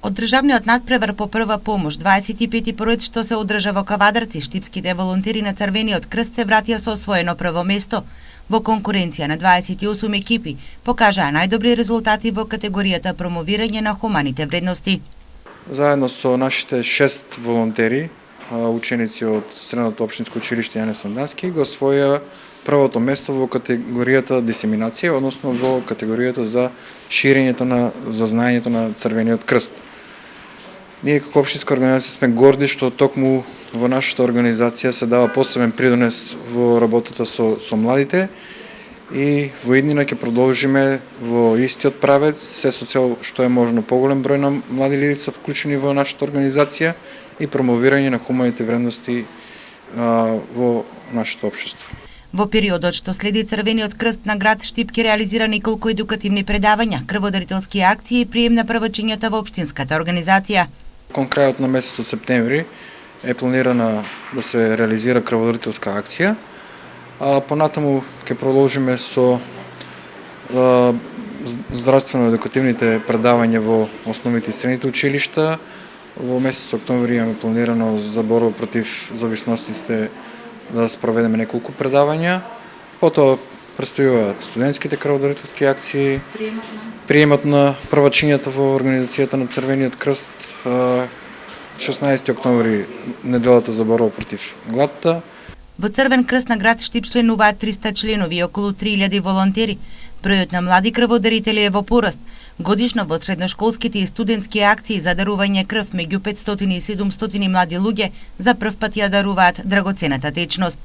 Од државниот надпревар по прва помош, 25-ти проект што се одржа во Кавадарци, штипските волонтери на Црвениот крст се вратија со освоено прво место. Во конкуренција на 28 екипи покажаа најдобри резултати во категоријата промовирање на хуманите вредности. Заедно со нашите 6 волонтери, ученици од Средното општинско училиште Јане Сандански, го освоја првото место во категоријата дисеминација, односно во категоријата за ширењето на знаењето на Црвениот крст. Ние како општинска организација сме горди што токму во нашата организација се дава посебен придонес во работата со младите и во иднина ќе продолжиме во истиот правец, се со цел што е можно поголем број на млади лица вклучени во нашата организација и промовирање на хуманите вредности во нашето општество. Во периодот што следи Црвениот крст на град Штип ќе реализира неколку едукативни предавања, крводарителски акции и прием на првачињата во општинската организација. Кон крајот на месецот септември е планирана да се реализира крводарителска акција, а понатаму ќе продолжиме со здравствено-едукативните предавања во основните и средните училишта. Во месец октомври имаме планирано за борба против зависностите да спроведеме неколку предавања. Потоа престојуваат студентските крводарителски акции, приемот на првачињата во организацијата на Црвениот крст, 16 октомври неделата за борба против гладта. Во Црвен крст на град Штип членуваат 300 членови и околу 3000 волонтери. Бројот на млади крводарители е во пораст. Годишно во средношколските и студентски акции за дарување крв меѓу 500 и 700 млади луѓе за прв пат ја даруваат драгоцената течност.